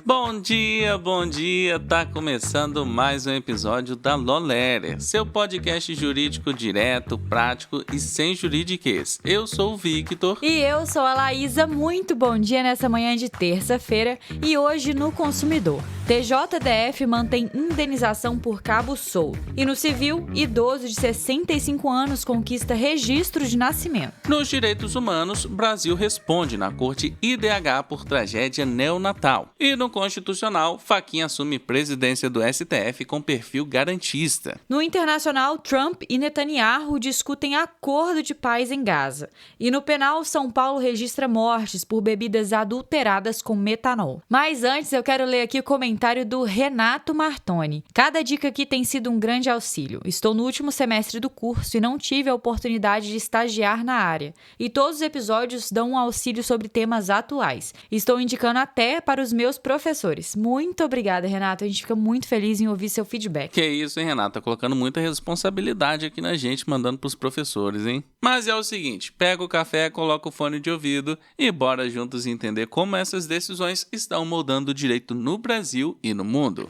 Bom dia, tá começando mais um episódio da Loléria, seu podcast jurídico direto, prático e sem juridiquês. Eu sou o Victor. E eu sou a Laísa, muito bom dia nessa manhã de terça-feira e hoje no Consumidor. TJDF mantém indenização por cabo solto. E no civil, idoso de 65 anos conquista registro de nascimento. Nos direitos humanos, Brasil responde na corte IDH por tragédia neonatal. E no constitucional, Fachin assume presidência do STF com perfil garantista. No internacional, Trump e Netanyahu discutem acordo de paz em Gaza. E no penal, São Paulo registra mortes por bebidas adulteradas com metanol. Mas antes, eu quero ler aqui o comentário do Renato Martoni. Cada dica aqui tem sido um grande auxílio. Estou no último semestre do curso e não tive a oportunidade de estagiar na área. E todos os episódios dão um auxílio sobre temas atuais. Estou indicando até para os meus professores. Muito obrigada, Renato. A gente fica muito feliz em ouvir seu feedback. Que isso, hein, Renato? Tá colocando muita responsabilidade aqui na gente, mandando pros professores, hein? Mas é o seguinte, pega o café, coloca o fone de ouvido e bora juntos entender como essas decisões estão moldando o direito no Brasil e no mundo.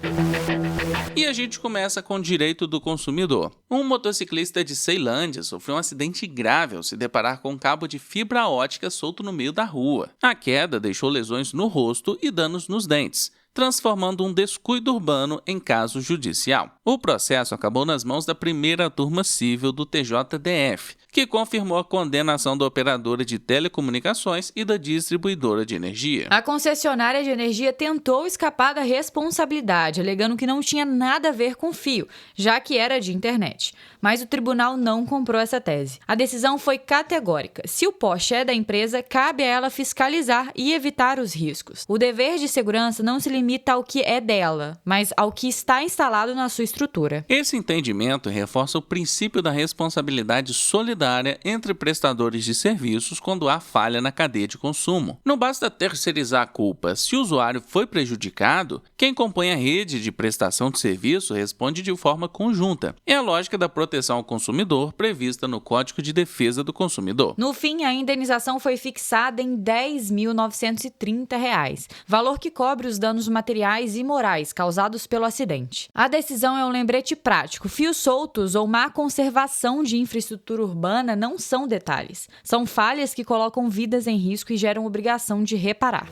E a gente começa com o direito do consumidor. Um motociclista de Ceilândia sofreu um acidente grave ao se deparar com um cabo de fibra ótica solto no meio da rua. A queda deixou lesões no rosto e danos nos dentes, transformando um descuido urbano em caso judicial. O processo acabou nas mãos da primeira turma civil do TJDF, que confirmou a condenação da operadora de telecomunicações e da distribuidora de energia. A concessionária de energia tentou escapar da responsabilidade, alegando que não tinha nada a ver com o fio, já que era de internet. Mas o tribunal não comprou essa tese. A decisão foi categórica. Se o poste é da empresa, cabe a ela fiscalizar e evitar os riscos. O dever de segurança não se limita ao que é dela, mas ao que está instalado na sua estrutura. Esse entendimento reforça o princípio da responsabilidade solidária entre prestadores de serviços quando há falha na cadeia de consumo. Não basta terceirizar a culpa. Se o usuário foi prejudicado, quem compõe a rede de prestação de serviço responde de forma conjunta. É a lógica da proteção ao consumidor prevista no Código de Defesa do Consumidor. No fim, a indenização foi fixada em R$ 10.930, valor que cobre os danos materiais e morais causados pelo acidente. A decisão é um lembrete prático. Fios soltos ou má conservação de infraestrutura urbana não são detalhes. São falhas que colocam vidas em risco e geram obrigação de reparar.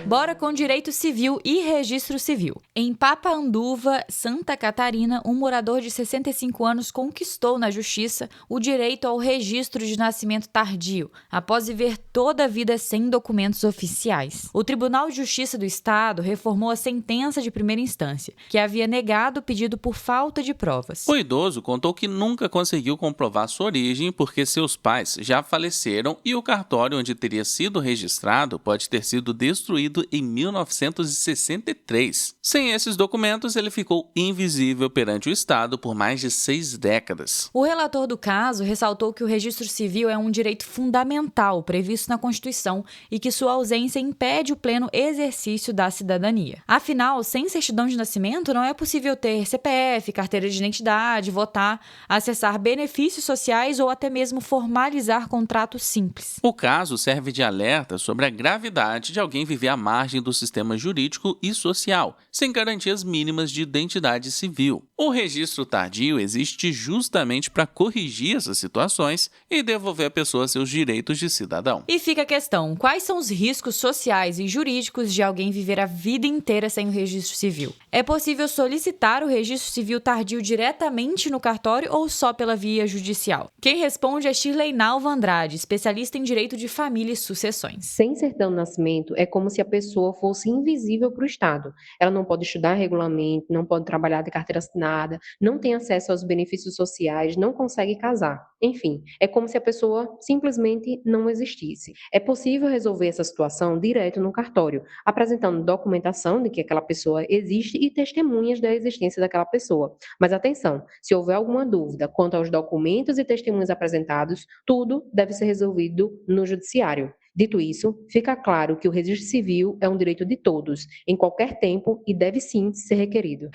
Bora com direito civil e registro civil. Em Papaanduva, Santa Catarina, um morador de 65 anos conquistou na justiça o direito ao registro de nascimento tardio, após viver toda a vida sem documentos oficiais. O Tribunal de Justiça do Estado reformou a sentença de primeira instância, que havia negado o pedido por falta de provas. O idoso contou que nunca conseguiu comprovar sua origem porque seus pais já faleceram e o cartório onde teria sido registrado pode ter sido destruído em 1963. Sem esses documentos, ele ficou invisível perante o Estado por mais de 6 décadas. O relator do caso ressaltou que o registro civil é um direito fundamental previsto na Constituição e que sua ausência impede o pleno exercício da cidadania. Afinal, sem certidão de nascimento, não é possível ter CPF, carteira de identidade, votar, acessar benefícios sociais ou até mesmo formalizar contratos simples. O caso serve de alerta sobre a gravidade de alguém viver à margem do sistema jurídico e social, sem garantias mínimas de identidade civil. O registro tardio existe justamente para corrigir essas situações e devolver à pessoa seus direitos de cidadão. E fica a questão, quais são os riscos sociais e jurídicos de alguém viver a vida inteira sem o registro civil? É possível solicitar o registro civil tardio diretamente no cartório ou só pela via judicial? Quem responde é Shirley Nalva Andrade, especialista em direito de família e sucessões. Sem certidão de nascimento, é como se a pessoa fosse invisível para o Estado. Ela não pode estudar regularmente, não pode trabalhar de carteira assinada, não tem acesso aos benefícios sociais, não consegue casar. Enfim, é como se a pessoa simplesmente não existisse. É possível resolver essa situação direto no cartório, apresentando documentação de que aquela pessoa existe e testemunhas da existência daquela pessoa. Mas atenção, se houver alguma dúvida quanto aos documentos e testemunhas apresentados, tudo deve ser resolvido no judiciário. Dito isso, fica claro que o registro civil é um direito de todos, em qualquer tempo, e deve sim ser requerido.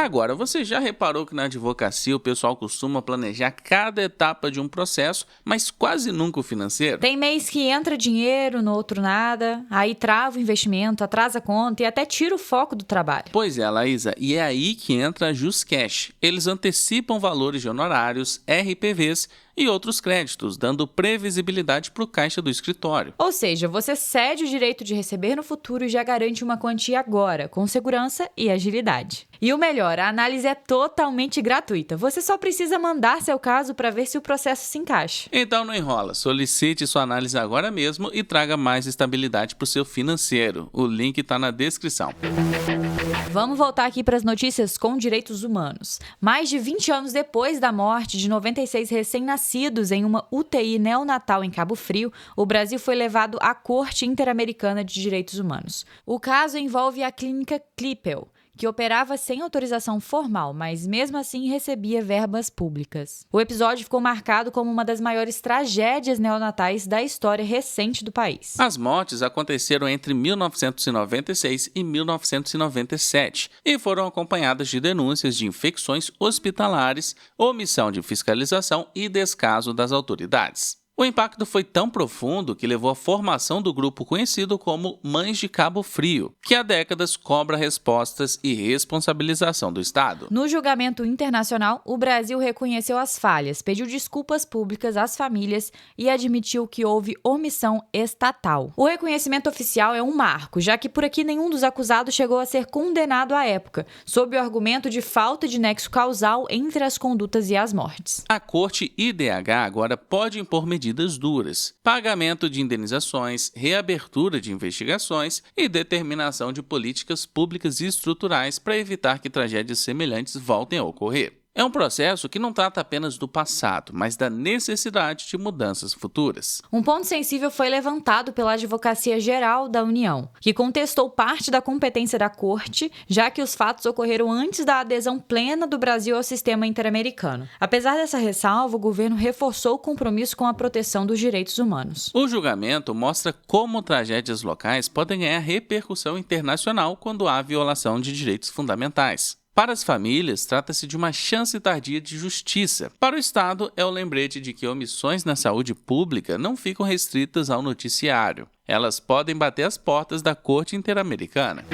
Agora, você já reparou que na advocacia o pessoal costuma planejar cada etapa de um processo, mas quase nunca o financeiro? Tem mês que entra dinheiro, no outro nada, aí trava o investimento, atrasa a conta e até tira o foco do trabalho. Pois é, Laísa, e é aí que entra a JustCash. Eles antecipam valores de honorários, RPVs e outros créditos, dando previsibilidade para o caixa do escritório. Ou seja, você cede o direito de receber no futuro e já garante uma quantia agora, com segurança e agilidade. E o melhor, a análise é totalmente gratuita. Você só precisa mandar seu caso para ver se o processo se encaixa. Então não enrola, solicite sua análise agora mesmo e traga mais estabilidade para o seu financeiro. O link está na descrição. Vamos voltar aqui para as notícias com direitos humanos. Mais de 20 anos depois da morte de 96 recém-nascidos em uma UTI neonatal em Cabo Frio, o Brasil foi levado à Corte Interamericana de Direitos Humanos. O caso envolve a clínica Clipel, que operava sem autorização formal, mas mesmo assim recebia verbas públicas. O episódio ficou marcado como uma das maiores tragédias neonatais da história recente do país. As mortes aconteceram entre 1996 e 1997 e foram acompanhadas de denúncias de infecções hospitalares, omissão de fiscalização e descaso das autoridades. O impacto foi tão profundo que levou à formação do grupo conhecido como Mães de Cabo Frio, que há décadas cobra respostas e responsabilização do Estado. No julgamento internacional, o Brasil reconheceu as falhas, pediu desculpas públicas às famílias e admitiu que houve omissão estatal. O reconhecimento oficial é um marco, já que por aqui nenhum dos acusados chegou a ser condenado à época, sob o argumento de falta de nexo causal entre as condutas e as mortes. A Corte IDH agora pode impor medidas duras, pagamento de indenizações, reabertura de investigações e determinação de políticas públicas e estruturais para evitar que tragédias semelhantes voltem a ocorrer. É um processo que não trata apenas do passado, mas da necessidade de mudanças futuras. Um ponto sensível foi levantado pela Advocacia Geral da União, que contestou parte da competência da Corte, já que os fatos ocorreram antes da adesão plena do Brasil ao sistema interamericano. Apesar dessa ressalva, o governo reforçou o compromisso com a proteção dos direitos humanos. O julgamento mostra como tragédias locais podem ganhar repercussão internacional quando há violação de direitos fundamentais. Para as famílias, trata-se de uma chance tardia de justiça. Para o Estado, é o lembrete de que omissões na saúde pública não ficam restritas ao noticiário. Elas podem bater as portas da Corte Interamericana.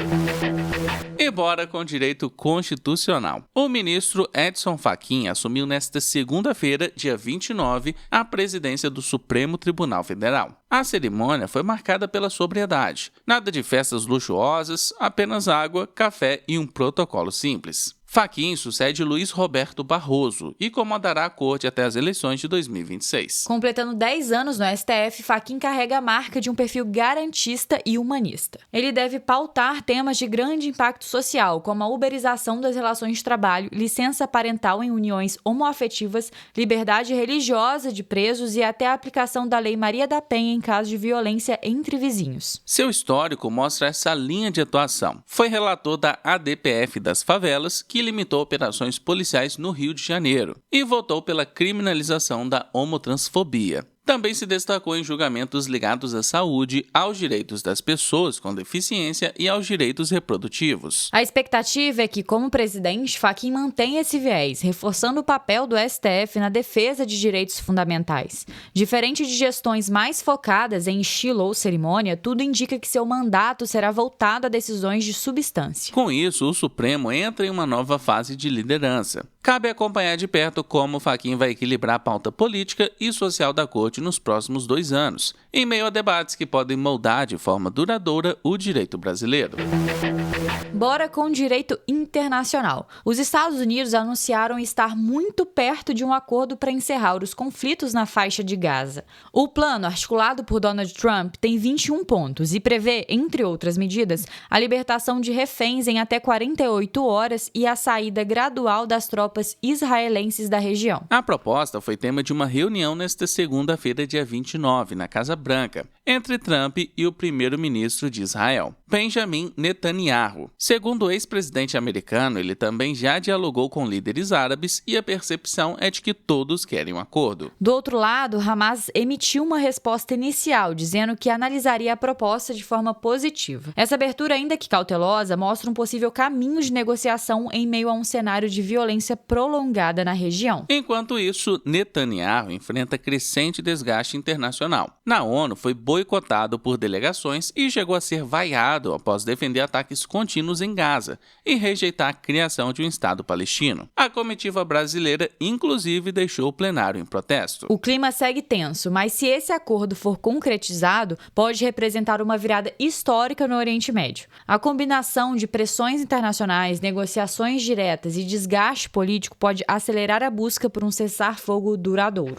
E bora com direito constitucional. O ministro Edson Fachin assumiu nesta segunda-feira, dia 29, a presidência do Supremo Tribunal Federal. A cerimônia foi marcada pela sobriedade. Nada de festas luxuosas, apenas água, café e um protocolo simples. Fachin sucede Luiz Roberto Barroso e comandará a corte até as eleições de 2026. Completando 10 anos no STF, Fachin carrega a marca de um perfil garantista e humanista. Ele deve pautar temas de grande impacto social, como a uberização das relações de trabalho, licença parental em uniões homoafetivas, liberdade religiosa de presos e até a aplicação da Lei Maria da Penha em caso de violência entre vizinhos. Seu histórico mostra essa linha de atuação. Foi relator da ADPF das favelas, que limitou operações policiais no Rio de Janeiro, e votou pela criminalização da homotransfobia. Também se destacou em julgamentos ligados à saúde, aos direitos das pessoas com deficiência e aos direitos reprodutivos. A expectativa é que, como presidente, Fachin mantenha esse viés, reforçando o papel do STF na defesa de direitos fundamentais. Diferente de gestões mais focadas em estilo ou cerimônia, tudo indica que seu mandato será voltado a decisões de substância. Com isso, o Supremo entra em uma nova fase de liderança. Cabe acompanhar de perto como Fachin vai equilibrar a pauta política e social da Corte nos próximos 2 anos, em meio a debates que podem moldar de forma duradoura o direito brasileiro. Bora com direito internacional. Os Estados Unidos anunciaram estar muito perto de um acordo para encerrar os conflitos na faixa de Gaza. O plano, articulado por Donald Trump, tem 21 pontos e prevê, entre outras medidas, a libertação de reféns em até 48 horas e a saída gradual das tropas israelenses da região. A proposta foi tema de uma reunião nesta segunda-feira, dia 29, na Casa Branca. entre Trump e o primeiro-ministro de Israel, Benjamin Netanyahu. Segundo o ex-presidente americano, ele também já dialogou com líderes árabes e a percepção é de que todos querem um acordo. Do outro lado, Hamas emitiu uma resposta inicial, dizendo que analisaria a proposta de forma positiva. Essa abertura, ainda que cautelosa, mostra um possível caminho de negociação em meio a um cenário de violência prolongada na região. Enquanto isso, Netanyahu enfrenta crescente desgaste internacional. Na ONU, foi boicotado por delegações e chegou a ser vaiado após defender ataques contínuos em Gaza e rejeitar a criação de um Estado palestino. A comitiva brasileira, inclusive, deixou o plenário em protesto. O clima segue tenso, mas se esse acordo for concretizado, pode representar uma virada histórica no Oriente Médio. A combinação de pressões internacionais, negociações diretas e desgaste político pode acelerar a busca por um cessar-fogo duradouro.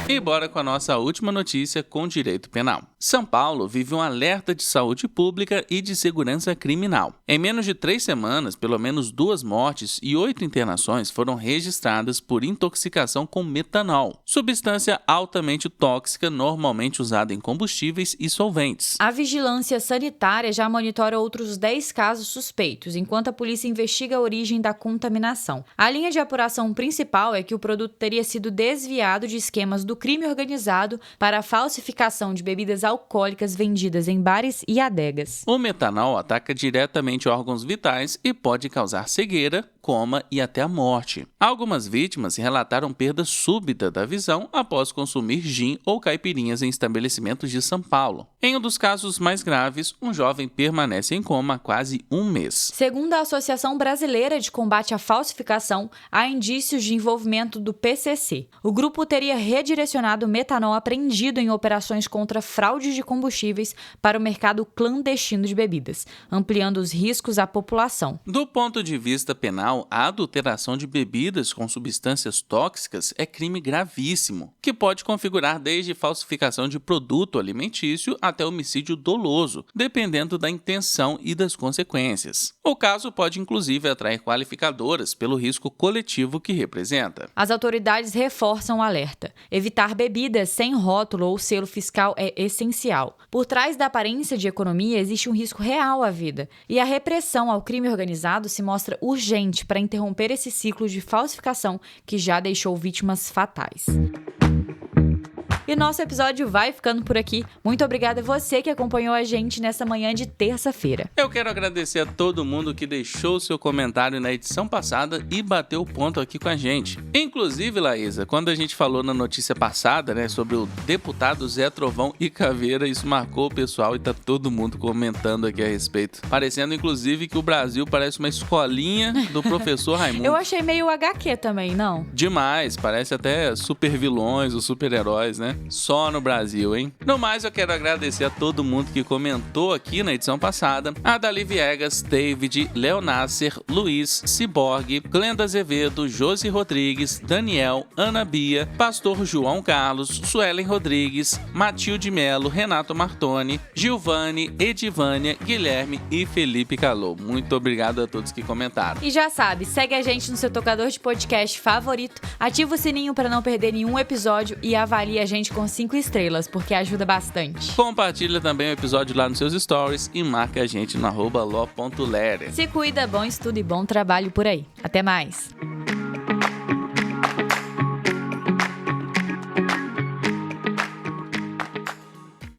E bora com a nossa última notícia com direito penal. São Paulo vive um alerta de saúde pública e de segurança criminal. Em menos de 3 semanas, pelo menos 2 mortes e 8 internações foram registradas por intoxicação com metanol, substância altamente tóxica normalmente usada em combustíveis e solventes. A vigilância sanitária já monitora outros 10 casos suspeitos, enquanto a polícia investiga a origem da contaminação. A linha de apuração principal é que o produto teria sido desviado de esquemas do crime organizado para a falsificação de bebidas alcoólicas vendidas em bares e adegas. O metanol ataca diretamente órgãos vitais e pode causar cegueira, coma e até a morte. Algumas vítimas relataram perda súbita da visão após consumir gin ou caipirinhas em estabelecimentos de São Paulo. Em um dos casos mais graves, um jovem permanece em coma há quase 1 mês. Segundo a Associação Brasileira de Combate à Falsificação, há indícios de envolvimento do PCC. O grupo teria redirecionado o metanol apreendido em operações contra fraudes de combustíveis para o mercado clandestino de bebidas, ampliando os riscos à população. Do ponto de vista penal, a adulteração de bebidas com substâncias tóxicas é crime gravíssimo, que pode configurar desde falsificação de produto alimentício até homicídio doloso, dependendo da intenção e das consequências. O caso pode inclusive atrair qualificadoras pelo risco coletivo que representa. As autoridades reforçam o alerta. Evitar bebidas sem rótulo ou selo fiscal é essencial. Por trás da aparência de economia existe um risco real à vida, e a repressão ao crime organizado se mostra urgente para interromper esse ciclo de falsificação que já deixou vítimas fatais. E nosso episódio vai ficando por aqui. Muito obrigada a você que acompanhou a gente nessa manhã de terça-feira. Eu quero agradecer a todo mundo que deixou seu comentário na edição passada e bateu o ponto aqui com a gente. Inclusive, Laísa, quando a gente falou na notícia passada, sobre o deputado Zé Trovão e Caveira, isso marcou o pessoal e tá todo mundo comentando aqui a respeito. Parecendo, inclusive, que o Brasil parece uma escolinha do professor Raimundo. Eu achei meio HQ também, não? Demais, parece até super vilões ou super-heróis, né? Só no Brasil, hein? No mais, eu quero agradecer a todo mundo que comentou aqui na edição passada. A Dali Viegas, David, Leonasser, Luiz, Ciborgue, Glenda Azevedo, Josi Rodrigues, Daniel, Ana Bia, Pastor João Carlos, Suelen Rodrigues, Matilde Melo, Renato Martoni, Gilvane, Edivânia, Guilherme e Felipe Calou. Muito obrigado a todos que comentaram. E já sabe, segue a gente no seu tocador de podcast favorito, ativa o sininho para não perder nenhum episódio e avalie a gente com 5 estrelas, porque ajuda bastante. Compartilha também o episódio lá nos seus stories e marca a gente no @lo.lere. Se cuida, bom estudo e bom trabalho por aí. Até mais!